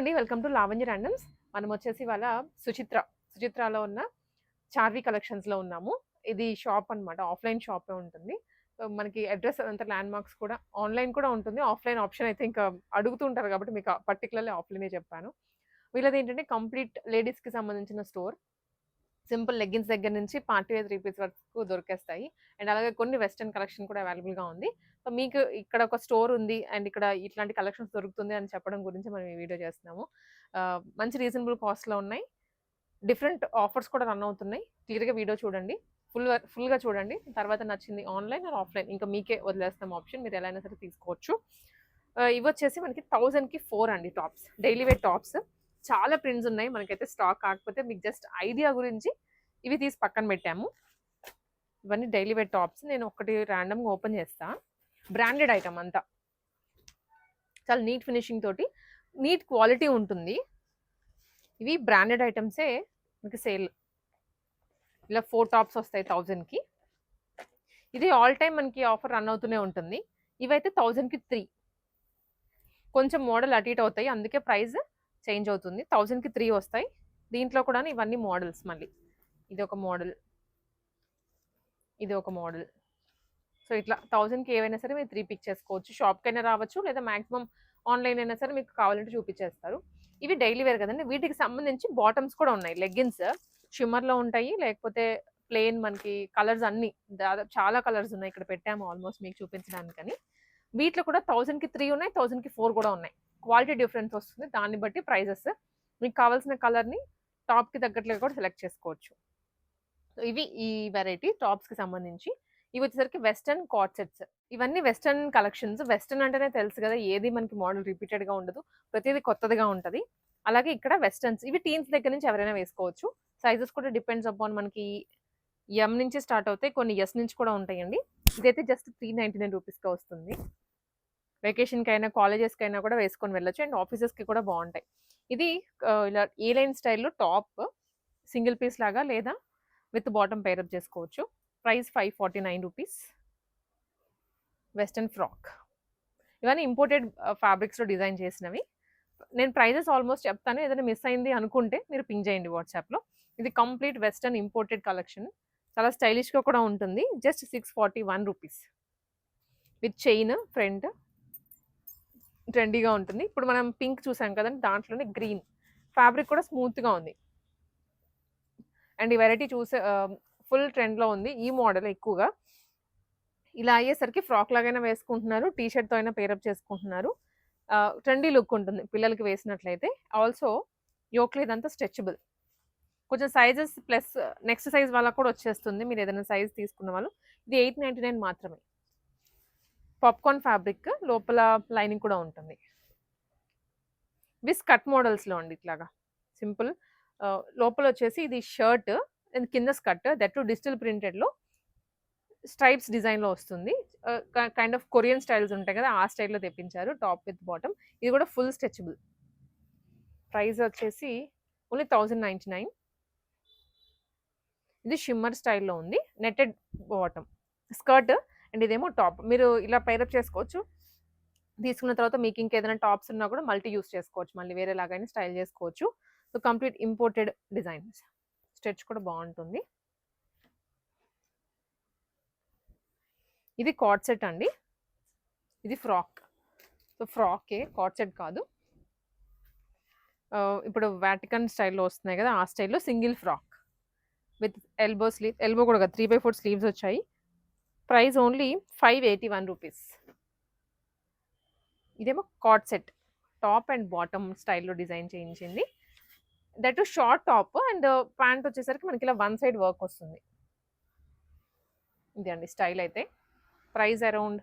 అండి. Welcome to Lavanya randoms. మనం వచ్చేసి ఇవాళ సుచిత్రలో ఉన్న చార్వి కలెక్షన్స్‌లో ఉన్నాము. ఇది షాప్ అన్నమాట. ఆఫ్‌లైన్ షాపే ఉంటుంది. మనకి అడ్రెస్ అదంతా ల్యాండ్ మార్క్స్ కూడా ఆన్‌లైన్ కూడా ఉంటుంది. ఆఫ్‌లైన్ ఆప్షన్ అయితే ఇంకా అడుగుతూ ఉంటారు కాబట్టి మీకు పర్టిక్యులర్‌లీ ఆఫ్‌లైనే చెప్పాను. వీళ్ళదేంటంటే కంప్లీట్ లేడీస్‌కి సంబంధించిన స్టోర్. సింపుల్ లెగ్గిన్స్ దగ్గర నుంచి పార్టీ వేర్ 3 పీస్ వరకు దొరికేస్తాయి. అండ్ అలాగే కొన్ని వెస్టర్న్ కలెక్షన్ కూడా అవైలబుల్‌గా ఉంది. సో, మీకు ఇక్కడ ఒక స్టోర్ ఉంది అండ్ ఇక్కడ ఇట్లాంటి కలెక్షన్స్ దొరుకుతుంది అని చెప్పడం గురించి మనం ఈ వీడియో చేస్తున్నాము. మంచి రీజనబుల్ కాస్ట్‌లో ఉన్నాయి. డిఫరెంట్ ఆఫర్స్ కూడా రన్ అవుతున్నాయి. క్లియర్‌గా వీడియో చూడండి. ఫుల్‌గా చూడండి. తర్వాత నచ్చింది ఆన్‌లైన్ ఆర్ ఆఫ్‌లైన్ ఇంకా మీకే వదిలేస్తాం ఆప్షన్. మీరు ఎలా అయినా సరే తీసుకోవచ్చు. ఇవొచ్చేసి మనకి 1000కి 4 అండి టాప్స్. Daily wear tops. చాలా ప్రింట్స్ ఉన్నాయి. మనకైతే స్టాక్ కాకపోతే మీకు జస్ట్ ఐడియా గురించి ఇవి తీసి పక్కన పెట్టాము. ఇవన్నీ డైలీ వేర్ టాప్స్. నేను ఒకటి ర్యాండమ్‌గా ఓపెన్ చేస్తా. బ్రాండెడ్ ఐటమ్ అంతా. చాలా నీట్ ఫినిషింగ్ తోటి నీట్ క్వాలిటీ ఉంటుంది. ఇవి బ్రాండెడ్ ఐటమ్సే మీకు సేల్. ఇలా 4 టాప్స్ వస్తాయి 1000కి. ఇది ఆల్ టైమ్ మనకి ఆఫర్ రన్ అవుతూనే ఉంటుంది. ఇవైతే 1000కి 3. కొంచెం మోడల్ అటు ఇటు అవుతాయి. అందుకే ప్రైస్ చేంజ్ అవుతుంది. 1000కి 3 వస్తాయి. దీంట్లో కూడా ఇవన్నీ మోడల్స్ మళ్ళీ. ఇది ఒక మోడల్. ఇది ఒక మోడల్. సో, ఇట్లా 1000కి ఏవైనా సరే మీరు 3 పిక్ చేసుకోవచ్చు. షాప్‌కైనా రావచ్చు లేదా మాక్సిమం ఆన్‌లైన్ అయినా సరే మీకు కావాలంటే చూపించేస్తారు. ఇవి డైలీ వేర్ కదండీ! వీటికి సంబంధించి బాటమ్స్ కూడా ఉన్నాయి. లెగ్గిన్స్ షిమ్మర్‌లో ఉంటాయి. లేకపోతే ప్లెయిన్ మనకి కలర్స్ అన్నీ దాదాపు చాలా కలర్స్ ఉన్నాయి. ఇక్కడ పెట్టాము ఆల్మోస్ట్ మీకు చూపించడానికని. వీటిలో కూడా 1000కి 3 ఉన్నాయి. 1000కి 4 కూడా ఉన్నాయి. క్వాలిటీ డిఫరెన్స్ వస్తుంది. దాన్ని బట్టి ప్రైజెస్ మీకు కావాల్సిన కలర్‌ని టాప్‌కి తగ్గట్లుగా కూడా సెలెక్ట్ చేసుకోవచ్చు. ఇవి ఈ వెరైటీ టాప్స్‌కి సంబంధించి. ఇవి వచ్చేసరికి వెస్టర్న్ కార్డ్ సెట్స్. ఇవన్నీ వెస్టర్న్ కలెక్షన్స్. వెస్టర్న్ అంటేనే తెలుసు కదా! ఏది మనకి మోడల్ రిపీటెడ్‌గా ఉండదు. ప్రతీది కొత్తదిగా ఉంటది. అలాగే ఇక్కడ వెస్టర్న్స్. ఇవి టీన్స్ దగ్గర నుంచి ఎవరైనా వేసుకోవచ్చు. సైజెస్ కూడా డిపెండ్స్ అపాన్ మనకి ఎం నుంచి స్టార్ట్ అవుతాయి. కొన్ని ఎస్ నుంచి కూడా ఉంటాయండి. ఇదైతే జస్ట్ 399 రూపీస్‌కే వస్తుంది. వెకేషన్‌కైనా, కాలేజెస్‌కైనా కూడా వేసుకొని వెళ్ళొచ్చు. అండ్ ఆఫీసెస్‌కి కూడా బావుంటాయి. ఇది ఇలా ఏ లైన్ స్టైల్‌లో టాప్ సింగిల్ పీస్ లాగా లేదా విత్ బాటమ్ పేరప్ చేసుకోవచ్చు. Price 549 rupees. Western frock. ఇవన్నీ ఇంపోర్టెడ్ ఫ్యాబ్రిక్స్‌లో డిజైన్ చేసినవి. నేను ప్రైజెస్ ఆల్మోస్ట్ చెప్తాను. ఏదైనా మిస్ అయింది అనుకుంటే మీరు పింగ్ చేయండి వాట్సాప్‌లో. ఇది కంప్లీట్ వెస్టర్న్ ఇంపోర్టెడ్ కలెక్షన్. చాలా స్టైలిష్‌గా కూడా ఉంటుంది. Just 641 rupees. With chain front. ట్రెండీగా ఉంటుంది. ఇప్పుడు మనం పింక్ చూసాం కదండీ! దాంట్లోనే గ్రీన్. ఫ్యాబ్రిక్ కూడా స్మూత్‌గా ఉంది. అండ్ ఈ వెరైటీ ఫుల్ ట్రెండ్‌లో ఉంది. ఈ మోడల్ ఎక్కువగా. ఇలా అయ్యేసరికి ఫ్రాక్ లాగైనా వేసుకుంటున్నారు. టీ షర్ట్‌తో అయినా పేరప్ చేసుకుంటున్నారు. ట్రెండీ లుక్ ఉంటుంది పిల్లలకి వేసినట్లయితే. ఆల్సో యోక్‌లో ఇదంతా స్ట్రెచబుల్. కొంచెం సైజెస్ ప్లస్ నెక్స్ట్ సైజ్ వాళ్ళకి కూడా వచ్చేస్తుంది. మీరు ఏదైనా సైజ్ తీసుకున్న వాళ్ళు. ఇది 899 మాత్రమే. పాప్‌కార్న్ ఫ్యాబ్రిక్ లోపల లైనింగ్ కూడా ఉంటుంది. ఇవి స్కర్ట్ మోడల్స్‌లో అండి ఇట్లాగా. సింపుల్. లోపల వచ్చేసి ఇది షర్ట్ అండ్ కింద స్కర్ట్ దట్ టు డిజిటల్ ప్రింటెడ్‌లో స్ట్రైప్స్ డిజైన్‌లో వస్తుంది. కైండ్ ఆఫ్ కొరియన్ స్టైల్స్ ఉంటాయి కదా! ఆ స్టైల్‌లో తెప్పించారు. Top with bottom. ఇది కూడా ఫుల్ స్ట్రెచబుల్. ప్రైస్ వచ్చేసి ఓన్లీ 1099. ఇది షిమ్మర్ స్టైల్‌లో ఉంది. Netted bottom. స్కర్ట్ అండ్ ఇదేమో టాప్. మీరు ఇలా పేరప్ చేసుకోవచ్చు. తీసుకున్న తర్వాత మీకు ఇంకేదైనా టాప్స్ ఉన్నా కూడా మల్టీ యూజ్ చేసుకోవచ్చు. మళ్ళీ వేరేలాగైనా స్టైల్ చేసుకోవచ్చు. So, complete imported designs. Stretch కూడా బావుంటుంది. ఇది కార్డ్ సెట్ అండి. ఇది ఫ్రాక్. సో, ఫ్రాకే కార్డ్ సెట్ కాదు. ఇప్పుడు వాటికన్ స్టైల్‌లో వస్తున్నాయి కదా! ఆ స్టైల్‌లో సింగిల్ ఫ్రాక్. విత్ ఎల్బో కూడా కాదు 3/4 స్లీవ్స్ వచ్చాయి. Price only 581 rupees. ఇదేమో coord set. Top and bottom స్టైల్‌లో డిజైన్ చేయించింది. That to short top and pant వచ్చేసరికి మనకి ఇలా వన్ సైడ్ వర్క్ వస్తుంది. ఇది అండి స్టైల్ అయితే. Price around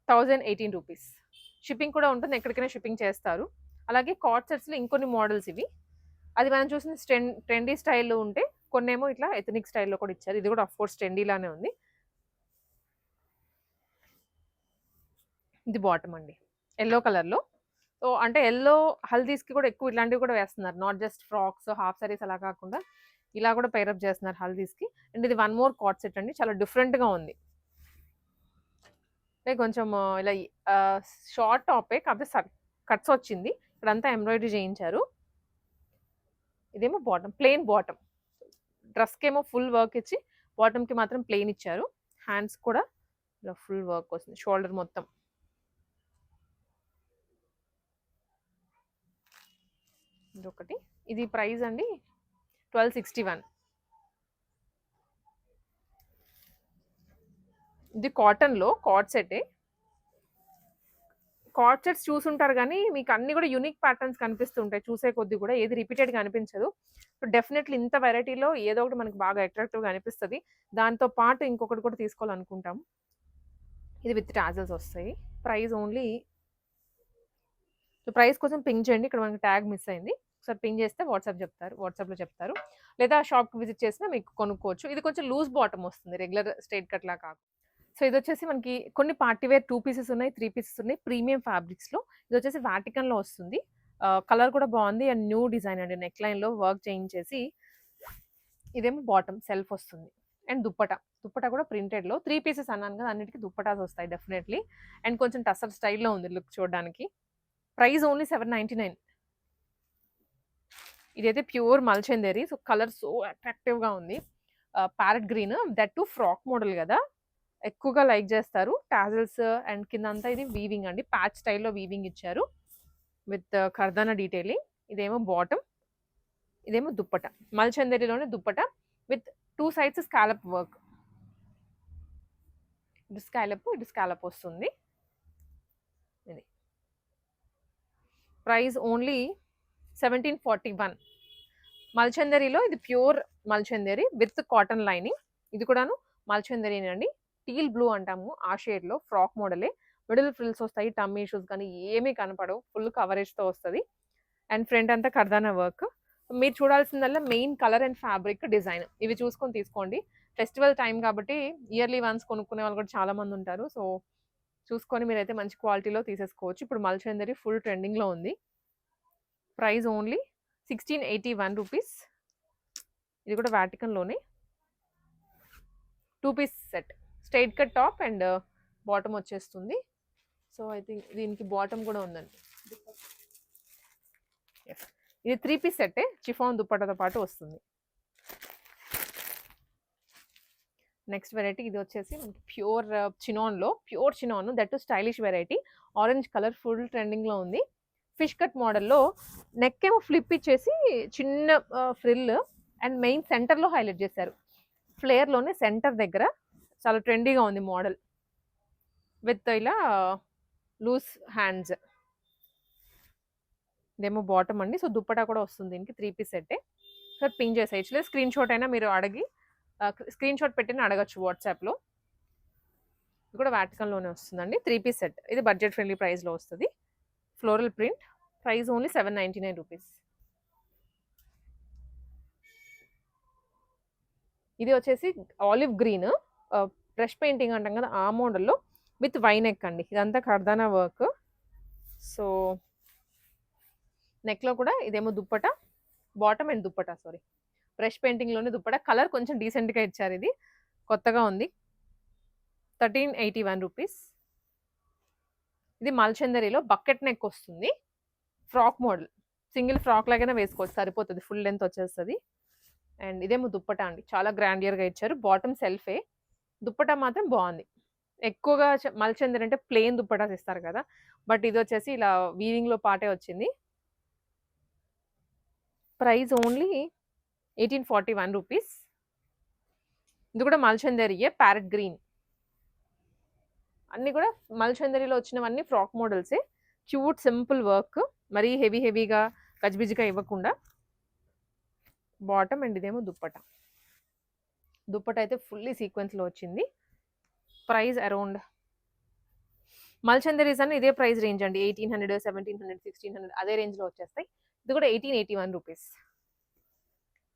1018 rupees. షిప్పింగ్ కూడా ఉంటుంది. ఎక్కడికైనా షిప్పింగ్ చేస్తారు. అలాగే కార్డ్ సెట్స్‌లో ఇంకొన్ని మోడల్స్ ఇవి. అది మనం చూసిన ట్రెండీ స్టైల్‌లో ఉంటే కొన్నేమో ఇట్లా ఎథనిక్ స్టైల్‌లో కూడా ఇచ్చారు. ఇది కూడా ఆఫ్ కోర్స్ ట్రెండీలానే ఉంది. ఇది బాటమ్ అండి. యెల్లో కలర్‌లో. సో, అంటే యెల్లో హల్దీస్‌కి కూడా ఎక్కువ ఇట్లాంటివి కూడా వేస్తున్నారు. Not just frocks, half saris అలా కాకుండా ఇలా కూడా పేరప్ చేస్తున్నారు హల్దీస్‌కి. అండ్ ఇది వన్ మోర్ కార్డ్ సెట్ అండి. చాలా డిఫరెంట్‌గా ఉంది. అంటే కొంచెం ఇలా షార్ట్ టాపే కాకపోతే కట్స్ వచ్చింది. ఇక్కడంతా ఎంబ్రాయిడరీ చేయించారు. ఇదేమో బాటమ్, ప్లెయిన్ బాటమ్. డ్రెస్‌కేమో ఫుల్ వర్క్ ఇచ్చి బాటమ్‌కి మాత్రం ప్లెయిన్ ఇచ్చారు. హ్యాండ్స్ కూడా ఇలా ఫుల్ వర్క్ వస్తుంది. షోల్డర్ మొత్తం. ఇదొకటి. ఇది ప్రైస్ అండి 1261. ఇది కాటన్‌లో కార్డ్ సెట్టే. కార్డ్ సెట్స్ చూసుంటారు గానీ, మీకు అన్నీ కూడా యూనిక్ ప్యాటర్న్స్ కనిపిస్తుంటాయి. చూసే కొద్దీ కూడా ఏది రిపీటెడ్‌గా అనిపించదు. సో, డెఫినెట్‌లీ ఇంత వెరైటీలో ఏదో ఒకటి మనకు బాగా అట్రాక్టివ్‌గా అనిపిస్తది. దాంతో పాటు ఇంకొకటి కూడా తీసుకోవాలనుకుంటాం. ఇది విత్ టాజెల్స్ వస్తాయి. ప్రైస్ ఓన్లీ ప్రైస్ కోసం పింగ్ చేయండి. ఇక్కడ మనకి ట్యాగ్ మిస్ అయింది. ఒకసారి పింగ్ చేస్తే వాట్సాప్‌లో చెప్తారు. లేదా షాప్‌కి విజిట్ చేసినా మీకు కొనుక్కోవచ్చు. ఇది కొంచెం లూజ్ బాటమ్ వస్తుంది. రెగ్యులర్ స్ట్రెయిట్ కట్‌లా కాకుండా. సో, ఇదొచ్చేసి మనకి కొన్ని పార్టీ వేర్ 2 పీసెస్ ఉన్నాయి, 3 పీసెస్ ఉన్నాయి. ప్రీమియం ఫ్యాబ్రిక్స్‌లో. ఇదొచ్చేసి వాటికన్‌లో వస్తుంది. కలర్ కూడా బాగుంది. అండ్ న్యూ డిజైన్ అండి. నెక్ లైన్‌లో వర్క్ చేయించేసి ఇదేమో బాటమ్ సెల్ఫ్ వస్తుంది. అండ్ దుప్పటా కూడా ప్రింటెడ్‌లో 3 పీసెస్ అన్నాను కదా! అన్నిటికి దుప్పటాస్ వస్తాయి డెఫినెట్‌లీ. అండ్ కొంచెం టసర్ స్టైల్‌లో ఉంది లుక్ చూడడానికి. Price only 799. ఇదైతే ప్యూర్ మల్చందేరి. సో, కలర్ సో అట్రాక్టివ్‌గా ఉంది. Parrot green that to frock model కదా! ఎక్కువగా లైక్ చేస్తారు. టాజెల్స్ అండ్ కిందంతా ఇది వీవింగ్ అండి. ప్యాచ్ స్టైల్‌లో వీవింగ్ ఇచ్చారు. విత్ కర్దానా డీటెయిలింగ్. ఇదేమో బాటమ్. ఇదేమో దుప్పట. మల్చందేరిలోనే dupatta with 2 sides scallop work. ఇటు స్కాలప్ వస్తుంది. ఇది. Price only 1741. మల్చందేరిలో ఇది pure Malchanderi with cotton lining. ఇది కూడాను మల్చందేరినండి. టీల్ బ్లూ అంటాము. ఆ షేడ్‌లో ఫ్రాక్ మోడలే. మిడిల్ ఫ్రిల్స్ వస్తాయి. టమ్మీ ఇష్యూస్ కానీ ఏమీ కనపడవు. ఫుల్ కవరేజ్‌తో వస్తది. అండ్ ఫ్రంట్ అంతా కర్దానా వర్క్. మీరు చూడాల్సిందల్లా main colour and fabric, design. ఇవి చూసుకొని తీసుకోండి. ఫెస్టివల్ టైమ్ కాబట్టి ఇయర్లీ వన్స్ కొనుక్కునే వాళ్ళు కూడా చాలా మంది ఉంటారు. సో, చూసుకొని మీరైతే మంచి క్వాలిటీలో తీసేసుకోవచ్చు. ఇప్పుడు మల్చందేరి ఫుల్ ట్రెండింగ్‌లో ఉంది. Price only 1681 rupees. ఇది కూడా వాటికన్‌లోనే 2 piece set. Straight cut top and bottom వచ్చేస్తుంది. సో, ఐ థింక్ దీనికి బాటమ్ కూడా ఉందండి. యెస్. ఇది 3 పీస్ సెట్టే. చిఫాన్ దుప్పటాతో పాటు వస్తుంది. నెక్స్ట్ వెరైటీ ఇది వచ్చేసి మనకి pure chinon that stylish variety. Orange colour full ట్రెండింగ్‌లో ఉంది. ఫిష్ కట్ మోడల్‌లో నెక్ ఏమో ఫ్లిప్ ఇచ్చేసి చిన్న ఫ్రిల్ అండ్ మెయిన్ సెంటర్‌లో హైలైట్ చేశారు. ఫ్లేర్‌లోనే సెంటర్ దగ్గర చాలా ట్రెండీగా ఉంది మోడల్. విత్ ఇలా లూజ్ హ్యాండ్స్. ఇదేమో బాటమ్ అండి. సో, దుప్పటా కూడా వస్తుంది దీనికి. 3 పీస్ సెట్టే. సో, పింగ్ చేసేయచ్చు. లేదా స్క్రీన్ షాట్ అయినా మీరు స్క్రీన్ షాట్ పెట్టినా అడగొచ్చు వాట్సాప్‌లో. ఇది కూడా వాటికన్‌లోనే వస్తుందండి. 3 పీస్ సెట్. ఇది బడ్జెట్ ఫ్రెండ్లీ ప్రైస్‌లో వస్తది. Floral print. Price only 799 rupees. ఇది వచ్చేసి ఆలివ్ గ్రీన్ బ్రష్ పెయింటింగ్ అంటాం కదా! ఆ మోడల్‌లో విత్ వై నెక్ అండి. ఇదంతా కర్దానా వర్క్. సో, నెక్‌లో కూడా ఇదేమో dupatta. Bottom and dupatta sorry. Brush పెయింటింగ్‌లోనే దుప్పట. కలర్ కొంచెం డీసెంట్‌గా ఇచ్చారు ఇది. కొత్తగా ఉంది. 1381 రూపీస్. ఇది మల్చందరిలో బకెట్ నెక్ వస్తుంది. Frock model. సింగిల్ ఫ్రాక్ లాగైనా వేసుకోవచ్చు. సరిపోతది. ఫుల్ లెంత్ వచ్చేస్తది. అండ్ ఇదేమో దుప్పట అండి. చాలా గ్రాండియర్‌గా ఇచ్చారు. బాటమ్ సెల్ఫే. దుప్పట మాత్రం బాగుంది. ఎక్కువగా మల్చందరి అంటే ప్లెయిన్ దుప్పటాస్ ఇస్తారు కదా! బట్ ఇదొచ్చేసి ఇలా వీవింగ్‌లో పాటే వచ్చింది. Price only 1841 rupees. ఇది కూడా మల్చందరియే ప్యారెట్ గ్రీన్. అన్నీ కూడా మల్చందరిలో వచ్చినవన్నీ ఫ్రాక్ మోడల్సే. Cute simple work. మరీ హెవీగా గజిబిజిగా ఇవ్వకుండా. బాటమ్ అండ్ ఇదేమో దుప్పట. దుప్పట అయితే ఫుల్లీ సీక్వెన్స్‌లో వచ్చింది. ప్రైస్ అరౌండ్ మల్చందరీస్ అన్ని ఇదే ప్రైస్ రేంజ్ అండి. 1800, 1700, 1600 అదే రేంజ్‌లో వచ్చేస్తాయి. ఇది కూడా 1881 రూపీస్.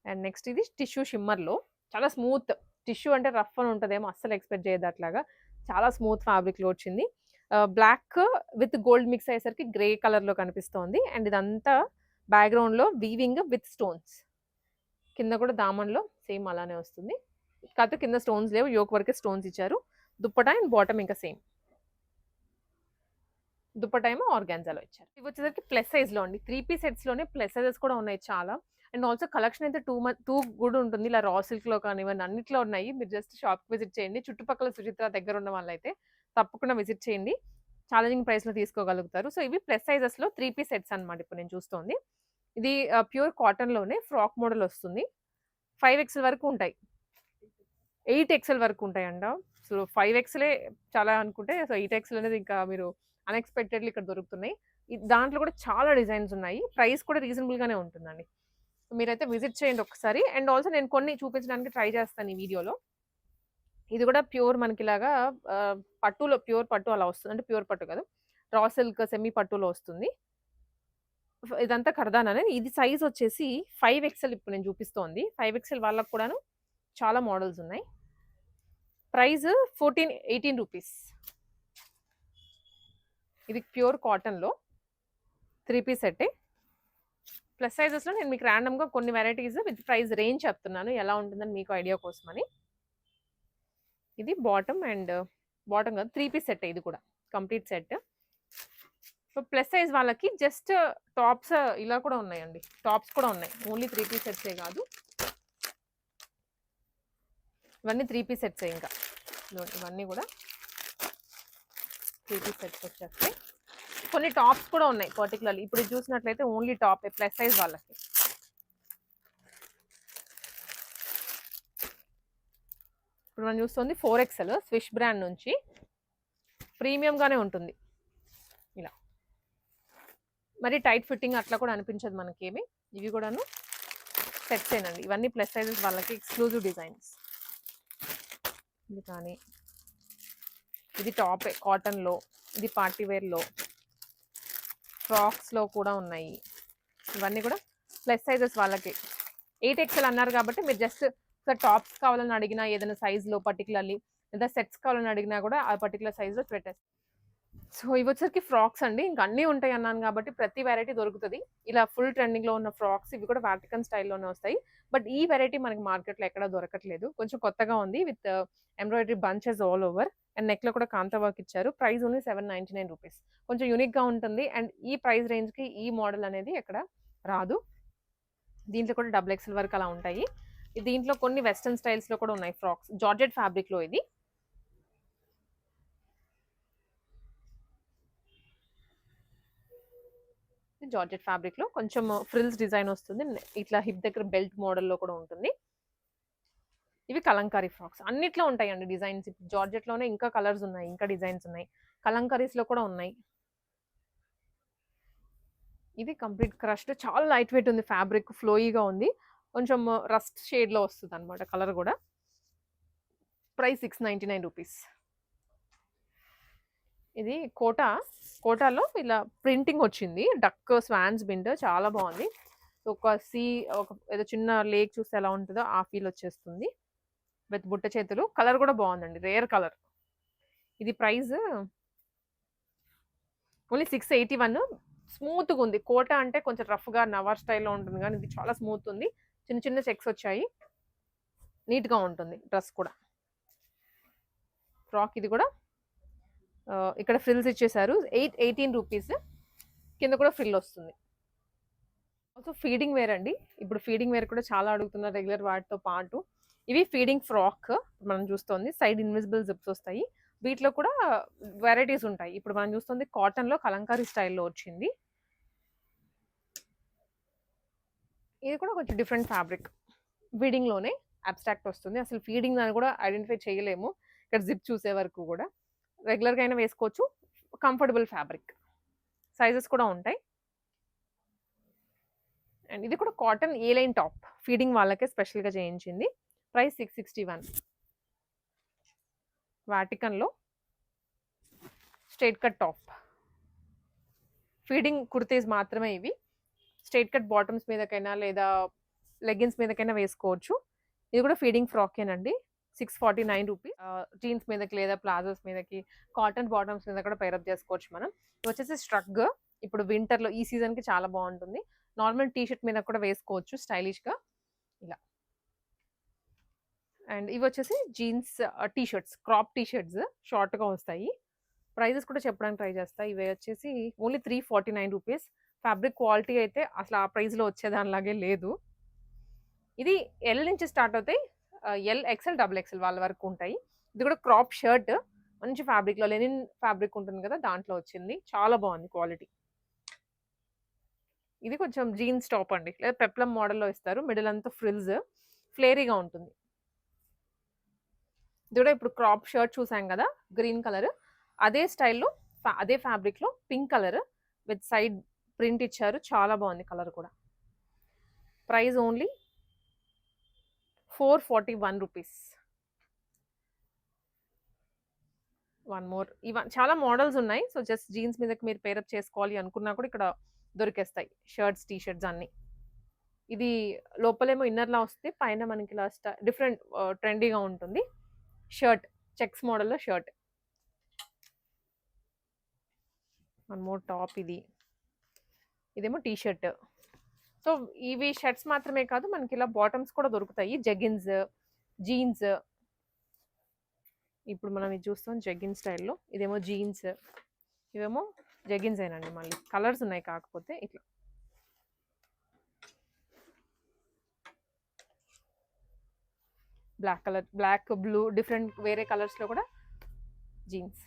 అండ్ నెక్స్ట్ ఇది టిష్యూ షిమ్మర్‌లో చాలా స్మూత్. టిష్యూ అంటే రఫ్ అని ఉంటదేమో అస్సలు ఎక్స్‌పెక్ట్ చేయొద్దు అట్లాగా. చాలా స్మూత్ ఫ్యాబ్రిక్‌లో వచ్చింది. బ్లాక్ విత్ గోల్డ్ మిక్స్ అయ్యేసరికి గ్రే కలర్‌లో కనిపిస్తోంది. అండ్ ఇదంతా బ్యాక్‌గ్రౌండ్‌లో వీవింగ్ విత్ స్టోన్స్. కింద కూడా దామన్‌లో సేమ్ అలానే వస్తుంది. కాకపోతే కింద స్టోన్స్ లేవు. యోక్ వరకే స్టోన్స్ ఇచ్చారు. దుప్పటా అండ్ బాటమ్ ఇంకా సేమ్. దుపట్టా ఏమో ఆర్గాన్జాలో ఇచ్చారు. ఇవి వచ్చేసరికి ప్లస్ సైజ్‌లో అండి. 3 పీస్ సెట్స్‌లోనే ప్లస్ సైజెస్ కూడా ఉన్నాయి చాలా. అండ్ ఆల్సో కలెక్షన్ అయితే టూ గుడ్ ఉంటుంది. ఇలా రా సిల్క్‌లో కానివ్వండి అన్నిట్లో ఉన్నాయి. మీరు జస్ట్ షాప్‌కి విజిట్ చేయండి. చుట్టుపక్కల సుచిత్ర దగ్గర ఉన్న వాళ్ళైతే తప్పకుండా విజిట్ చేయండి. ఛాలెంజింగ్ ప్రైస్‌లో తీసుకోగలుగుతారు. సో, ఇవి ప్లస్ సైజెస్‌లో 3 పీస్ సెట్స్ అన్నమాట ఇప్పుడు నేను చూస్తోంది. ఇది ప్యూర్ కాటన్‌లోనే ఫ్రాక్ మోడల్ వస్తుంది. 5 ఎక్స్‌ఎల్ వరకు ఉంటాయి. 8 ఎక్స్‌ఎల్ వరకు ఉంటాయంట. సో, 5 ఎక్స్‌లే చాలా అనుకుంటే సో, 8 ఎక్స్‌ఎల్ అనేది ఇంకా మీరు అన్‌ఎక్స్‌పెక్టెడ్‌లీ ఇక్కడ దొరుకుతున్నాయి. దాంట్లో కూడా చాలా డిజైన్స్ ఉన్నాయి. ప్రైస్ కూడా రీజనబుల్ గానే ఉంటుందండి. మీరైతే విజిట్ చేయండి ఒకసారి. అండ్ ఆల్సో నేను కొన్ని చూపించడానికి ట్రై చేస్తాను ఈ వీడియోలో. ఇది కూడా ప్యూర్ మనకిలాగా పట్టులో ప్యూర్ పట్టు అలా వస్తుంది. అంటే ప్యూర్ పట్టు కాదు. రా సిల్క్ సెమీ పట్టులో వస్తుంది. ఇదంతా కర్దానానే. ఇది సైజ్ వచ్చేసి 5 ఎక్స్‌ఎల్ ఇప్పుడు నేను చూపిస్తోంది. 5 ఎక్స్‌ఎల్ వాళ్ళకి కూడాను చాలా మోడల్స్ ఉన్నాయి. Price 18 rupees. ఇది ప్యూర్ కాటన్‌లో 3 పీస్ సెట్టే. ప్లస్ సైజెస్‌లో నేను మీకు ర్యాండమ్‌గా కొన్ని వెరైటీస్ విత్ ప్రైస్ రేంజ్ చెప్తున్నాను. ఎలా ఉంటుందని మీకు ఐడియా కోసమని. ఇది బాటమ్ అండ్ బాటమ్ కాదు 3 పీస్ సెట్ ఇది కూడా. Complete set. So, plus size వాళ్ళకి జస్ట్ టాప్స్ ఇలా కూడా ఉన్నాయండి. టాప్స్ కూడా ఉన్నాయి. ఓన్లీ 3 పీస్ సెట్సే కాదు. ఇవన్నీ 3 పీస్ సెట్సే ఇంకా. ఇవన్నీ కూడా 3 పీస్ సెట్స్ వచ్చేస్తాయి. కొన్ని టాప్స్ కూడా ఉన్నాయి పర్టికులర్లీ. ఇప్పుడు చూసినట్లయితే ఓన్లీ టాపే ప్లస్ సైజ్ వాళ్ళకి. ఇప్పుడు మనం చూస్తుంది 4 ఎక్స్ఎల్ స్విష్ బ్రాండ్ నుంచి. ప్రీమియంగానే ఉంటుంది ఇలా. మరి టైట్ ఫిట్టింగ్ అట్లా కూడా అనిపించదు మనకేమి. ఇవి కూడాను సెట్స్ ఏనండి. ఇవన్నీ ప్లస్ సైజెస్ వాళ్ళకి ఎక్స్క్లూజివ్ డిజైన్స్. ఇది కానీ ఇది టాపే కాటన్లో. ఇది పార్టీ వేర్లో. ఫ్రాక్స్లో కూడా ఉన్నాయి. ఇవన్నీ కూడా ప్లస్ సైజెస్ వాళ్ళకి. 8 ఎక్స్ఎల్ అన్నారు కాబట్టి మీరు జస్ట్ టాప్స్ కావాలని అడిగినా ఏదైనా సైజులో పర్టికులర్లీ లేదా సెట్స్ కావాలని అడిగినా కూడా ఆ పర్టికులర్ సైజులో పెట్టేస్తారు. సో, ఇవి వచ్చరికి ఫ్రాక్స్ అండి. ఇంక అన్నీ ఉంటాయి అన్నాను కాబట్టి ప్రతి వెరైటీ దొరుకుతది. ఇలా ఫుల్ ట్రెండింగ్‌లో ఉన్న ఫ్రాక్స్ ఇవి కూడా వాటికన్ స్టైల్‌లోనే వస్తాయి. బట్ ఈ వెరైటీ మనకి మార్కెట్‌లో ఎక్కడ దొరకట్లేదు. కొంచెం కొత్తగా ఉంది with embroidery bunches all over and నెక్‌లో కూడా కాంతా వర్క్ ఇచ్చారు. Price only 799 rupees. కొంచెం యూనిక్‌గా ఉంటుంది అండ్ ఈ ప్రైస్ రేంజ్‌కి ఈ మోడల్ అనేది ఎక్కడ రాదు. దీంట్లో కూడా డబుల్ ఎక్స్ఎల్ వరకు అలా ఉంటాయి. దీంట్లో కొన్ని వెస్టర్న్ స్టైల్స్‌లో కూడా ఉన్నాయి ఫ్రాక్స్. జార్జెట్ ఫ్యాబ్రిక్‌లో ఇది. జార్జెట్ ఫ్యాబ్రిక్‌లో కొంచెం ఫ్రిల్స్ డిజైన్ వస్తుంది. ఇట్లా హిప్ దగ్గర బెల్ట్ మోడల్‌లో కూడా ఉంటుంది. ఇవి కలంకారీ ఫ్రాక్స్. అన్నిట్లో ఉంటాయండి డిజైన్స్. జార్జెట్‌లోనే ఇంకా కలర్స్ ఉన్నాయి. ఇంకా డిజైన్స్ ఉన్నాయి. కలంకారీస్‌లో కూడా ఉన్నాయి. ఇది కంప్లీట్ క్రష్డ్ చాలా లైట్ వెయిట్ ఉంది ఫ్యాబ్రిక్. ఫ్లోయీగా ఉంది. కొంచెం రస్ట్ షేడ్‌లో వస్తుందన్నమాట కలర్ కూడా. Price 699 rupees. ఇది కోటాలో ఇలా ప్రింటింగ్ వచ్చింది. డక్ స్వాన్స్ బిండ్ చాలా బాగుంది. ఒక ఏదో చిన్న లేక్ చూస్తే ఎలా ఉంటుందో ఆ ఫీల్ వచ్చేస్తుంది. విత్ బుట్ట చేతులు. కలర్ కూడా బాగుందండి. Rare colour. ఇది ప్రైస్ ఓన్లీ 681. స్మూత్‌గా ఉంది. కోట అంటే కొంచెం రఫ్‌గా నవార్ స్టైల్‌లో ఉంటుంది కానీ ఇది చాలా స్మూత్ ఉంది. చిన్న చిన్న చెక్స్ వచ్చాయి. నీట్‌గా ఉంటుంది డ్రెస్ కూడా. ఫ్రాక్ ఇది కూడా ఇక్కడ ఫ్రిల్స్ ఇచ్చేసారు. 18 రూపీస్. కింద కూడా ఫ్రిల్ వస్తుంది. ఆల్సో ఫీడింగ్ వేర్ అండి. ఇప్పుడు ఫీడింగ్ వేర్ కూడా చాలా అడుగుతున్నారు రెగ్యులర్ వాటితో పాటు. ఇవి ఫీడింగ్ ఫ్రాక్ మనం చూస్తోంది. సైడ్ ఇన్విజిబుల్ జిప్స్ వస్తాయి. వీటిలో కూడా వెరైటీస్ ఉంటాయి. ఇప్పుడు మనం చూస్తుంది కాటన్‌లో కలంకారీ స్టైల్‌లో వచ్చింది. ఇది కూడా కొంచెం డిఫరెంట్ ఫ్యాబ్రిక్. ఫీడింగ్‌లోనే అబ్స్ట్రాక్ట్ వస్తుంది. అసలు ఫీడింగ్ అని కూడా ఐడెంటిఫై చేయలేము. ఇక్కడ జిప్ చూసే వరకు కూడా. రెగ్యులర్‌గా అయినా వేసుకోవచ్చు. Comfortable fabric. సైజెస్ కూడా ఉంటాయి. అండ్ ఇది కూడా cotton A line top. Feeding వాళ్ళకే స్పెషల్‌గా చేయించింది. ప్రైస్ 661. వాటికన్‌లో straight cut top. Feeding kurtis మాత్రమే ఇవి. స్ట్రెయిట్ కట్ బాటమ్స్ మీదకైనా లేదా లెగ్గిన్స్ మీదకైనా వేసుకోవచ్చు. ఇది కూడా ఫీడింగ్ ఫ్రాకేనండి. 649 రూపీస్. జీన్స్ మీదకి లేదా ప్లాజోస్ మీదకి కాటన్ బాటమ్స్ మీద కూడా పేరప్ చేసుకోవచ్చు మనం. ఇది వచ్చేసి స్ట్రగ్. ఇప్పుడు వింటర్‌లో ఈ సీజన్‌కి చాలా బాగుంటుంది. నార్మల్ టీ షర్ట్ మీద కూడా వేసుకోవచ్చు స్టైలిష్‌గా ఇలా. అండ్ ఇవి వచ్చేసి jeans T shirts, crop T shirts షార్ట్‌గా వస్తాయి. ప్రైజెస్ కూడా చెప్పడానికి ట్రై చేస్తా. ఇవి వచ్చేసి ఓన్లీ 349 రూపీస్. ఫ్యాబ్రిక్ క్వాలిటీ అయితే అసలు ఆ ప్రైస్‌లో వచ్చేదానిలాగే లేదు. ఇది ఎల్ నుంచి స్టార్ట్ అవుతాయి. ఎల్, ఎక్స్ఎల్, డబుల్ ఎక్స్ఎల్ వాళ్ళ వరకు ఉంటాయి. ఇది కూడా క్రాప్ షర్ట్. మంచి ఫ్యాబ్రిక్‌లో లెనిన్ ఫ్యాబ్రిక్ ఉంటుంది కదా! దాంట్లో వచ్చింది. చాలా బాగుంది క్వాలిటీ. ఇది కొంచెం జీన్స్ టాప్ అండి. లేదా పెప్లమ్ మోడల్‌లో ఇస్తారు. మిడిల్ అంతా ఫ్రిల్స్. ఫ్లేరీగా ఉంటుంది. ఇది కూడా ఇప్పుడు క్రాప్ షర్ట్ చూసాం కదా! Green colour. అదే స్టైల్‌లో అదే ఫ్యాబ్రిక్‌లో pink colour with side print ఇచ్చారు. చాలా బాగుంది కలర్ కూడా. Price only 441 rupees. One more. చాలా మోడల్స్ ఉన్నాయి. సో, జస్ట్ జీన్స్ మీదకి మీరు పేరప్ చేసుకోవాలి అనుకున్నా కూడా ఇక్కడ దొరికేస్తాయి. షర్ట్స్, టీ షర్ట్స్ అన్నీ. ఇది లోపలేమో ఇన్నర్‌లా వస్తే పైన మనకి ఇలా డిఫరెంట్ ట్రెండీగా ఉంటుంది. షర్ట్ చెక్స్ మోడల్‌లో షర్ట్. వన్ మోర్ టాప్ ఇది. ఇదేమో టీ షర్ట్. సో, ఇవి షర్ట్స్ మాత్రమే కాదు మనకి ఇలా బాటమ్స్ కూడా దొరుకుతాయి. Jeggings, jeans. ఇప్పుడు మనం ఇది చూస్తాం జెగిన్ స్టైల్‌లో. ఇదేమో జీన్స్. ఇవేమో జెగిన్స్ ఏనండి మళ్ళీ. కలర్స్ ఉన్నాయి కాకపోతే ఇట్లా. Black colour, black, blue different వేరే కలర్స్‌లో కూడా జీన్స్.